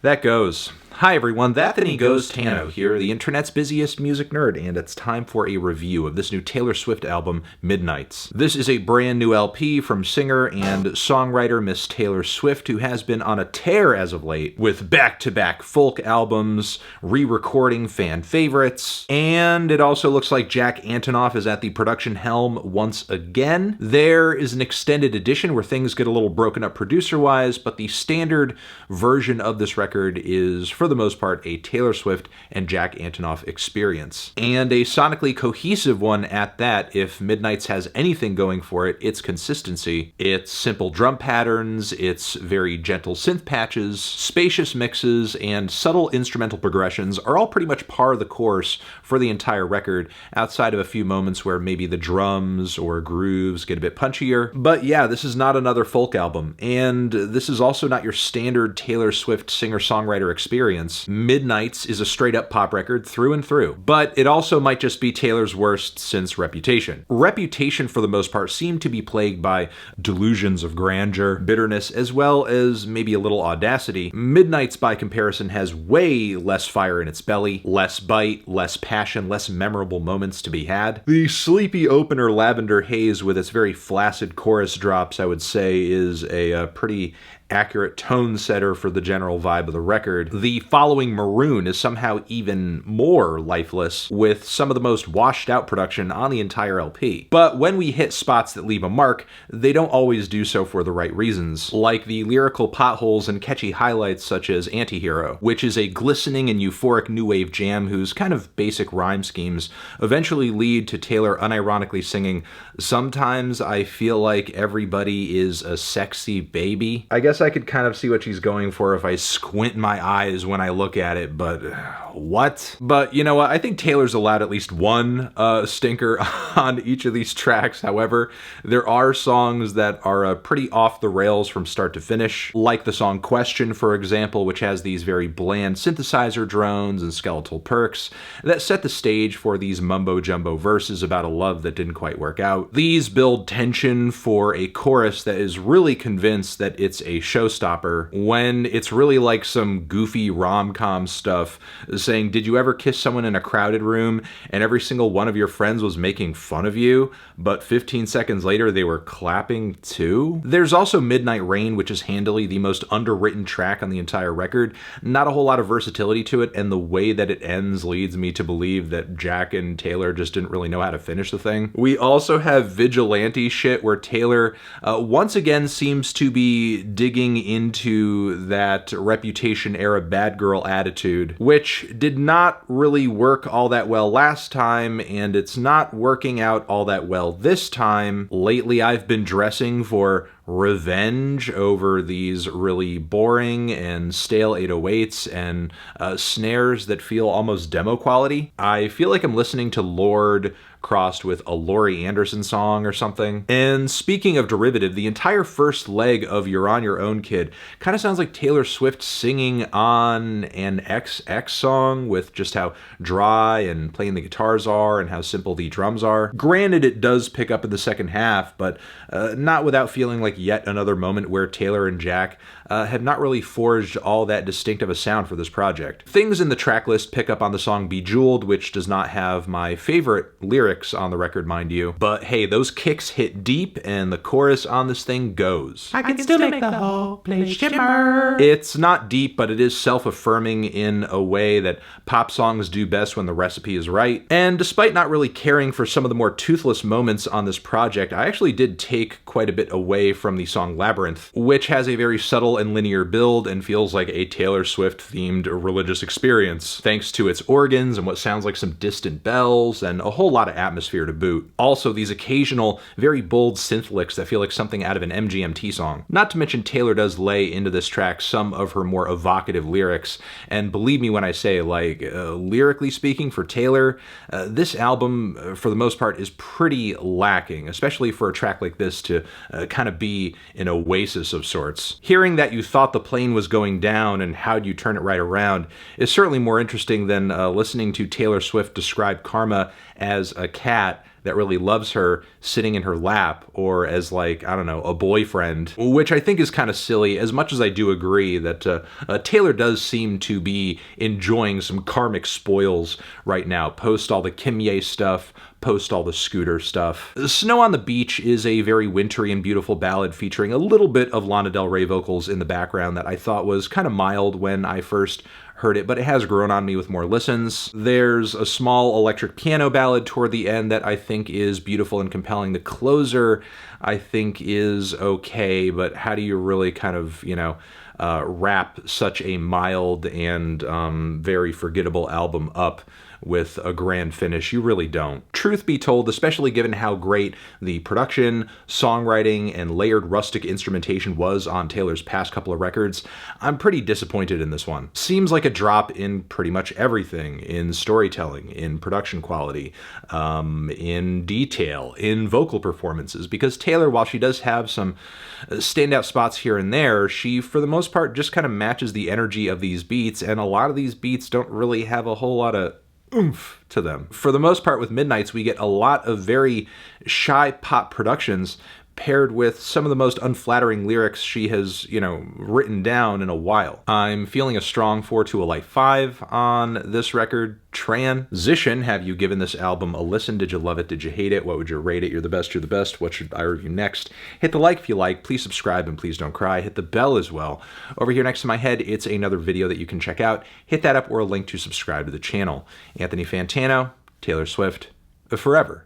That goes. Hi everyone, that then he goes Tano here, the internet's busiest music nerd, and it's time for a review of this new Taylor Swift album, Midnights. This is a brand new LP from singer and songwriter Miss Taylor Swift, who has been on a tear as of late, with back-to-back folk albums, re-recording fan favorites, and it also looks like Jack Antonoff is at the production helm once again. There is an extended edition where things get a little broken up producer-wise, but the standard version of this record is, for the most part, a Taylor Swift and Jack Antonoff experience. And a sonically cohesive one at that. If Midnights has anything going for it, it's consistency. It's simple drum patterns, it's very gentle synth patches, spacious mixes, and subtle instrumental progressions are all pretty much par the course for the entire record, outside of a few moments where maybe the drums or grooves get a bit punchier. But yeah, this is not another folk album, and this is also not your standard Taylor Swift singer-songwriter experience. Midnights is a straight-up pop record through and through, but it also might just be Taylor's worst since Reputation. Reputation, for the most part, seemed to be plagued by delusions of grandeur, bitterness, as well as maybe a little audacity. Midnights, by comparison, has way less fire in its belly, less bite, less passion, less memorable moments to be had. The sleepy opener Lavender Haze with its very flaccid chorus drops, I would say, is a pretty accurate tone setter for the general vibe of the record. The following Maroon is somehow even more lifeless, with some of the most washed out production on the entire LP. But when we hit spots that leave a mark, they don't always do so for the right reasons, like the lyrical potholes and catchy highlights such as Antihero, which is a glistening and euphoric new wave jam whose kind of basic rhyme schemes eventually lead to Taylor unironically singing, "Sometimes I feel like everybody is a sexy baby." I guess I could kind of see what she's going for if I squint my eyes when I look at it, but what? But you know what? I think Taylor's allowed at least one stinker on each of these tracks. However, there are songs that are pretty off the rails from start to finish, like the song Question, for example, which has these very bland synthesizer drones and skeletal perks that set the stage for these mumbo-jumbo verses about a love that didn't quite work out. These build tension for a chorus that is really convinced that it's a showstopper, when it's really like some goofy rom-com stuff saying, "Did you ever kiss someone in a crowded room and every single one of your friends was making fun of you, but 15 seconds later they were clapping too?" There's also Midnight Rain, which is handily the most underwritten track on the entire record. Not a whole lot of versatility to it, and the way that it ends leads me to believe that Jack and Taylor just didn't really know how to finish the thing. We also have Vigilante shit, where Taylor once again seems to be digging into that Reputation era bad girl attitude, which did not really work all that well last time, and it's not working out all that well this time. Lately, I've been dressing for revenge over these really boring and stale 808s and snares that feel almost demo quality. I feel like I'm listening to Lorde crossed with a Laurie Anderson song or something. And speaking of derivative, the entire first leg of You're On Your Own Kid kind of sounds like Taylor Swift singing on an XX song, with just how dry and plain the guitars are and how simple the drums are. Granted, it does pick up in the second half, but not without feeling like yet another moment where Taylor and Jack have not really forged all that distinctive a sound for this project. Things in the track list pick up on the song Bejeweled, which does not have my favorite lyrics on the record, mind you. But hey, those kicks hit deep, and the chorus on this thing goes, "I can still make the whole place shimmer." It's not deep, but it is self-affirming in a way that pop songs do best when the recipe is right. And despite not really caring for some of the more toothless moments on this project, I actually did take quite a bit away from the song Labyrinth, which has a very subtle and linear build and feels like a Taylor Swift-themed religious experience, thanks to its organs and what sounds like some distant bells and a whole lot of atmosphere to boot. Also, these occasional, very bold synth licks that feel like something out of an MGMT song. Not to mention, Taylor does lay into this track some of her more evocative lyrics, and believe me when I say, lyrically speaking, for Taylor, this album, for the most part, is pretty lacking, especially for a track like this to kind of be an oasis of sorts. Hearing that you thought the plane was going down and how'd you turn it right around is certainly more interesting than listening to Taylor Swift describe karma as a cat that really loves her sitting in her lap, or as like, I don't know, a boyfriend, which I think is kind of silly, as much as I do agree that Taylor does seem to be enjoying some karmic spoils right now, post all the Kim Ye stuff, post all the Scooter stuff. Snow on the Beach is a very wintry and beautiful ballad featuring a little bit of Lana Del Rey vocals in the background that I thought was kind of mild when I first heard it, but it has grown on me with more listens. There's a small electric piano ballad toward the end that I think is beautiful and compelling. The closer, I think, is okay, but how do you really kind of, wrap such a mild and very forgettable album up with a grand finish? You really don't. Truth be told, especially given how great the production, songwriting, and layered rustic instrumentation was on Taylor's past couple of records, I'm pretty disappointed in this one. Seems like a drop in pretty much everything, in storytelling, in production quality, in detail, in vocal performances, because Taylor, while she does have some standout spots here and there, she, for the most part, just kind of matches the energy of these beats, and a lot of these beats don't really have a whole lot of oomph to them. For the most part, with Midnights, we get a lot of very shy pop productions paired with some of the most unflattering lyrics she has, written down in a while. I'm feeling a strong 4 to a light 5 on this record. Transition, have you given this album a listen? Did you love it? Did you hate it? What would you rate it? You're the best, you're the best. What should I review next? Hit the like if you like. Please subscribe and please don't cry. Hit the bell as well. Over here next to my head, it's another video that you can check out. Hit that up or a link to subscribe to the channel. Anthony Fantano, Taylor Swift, forever.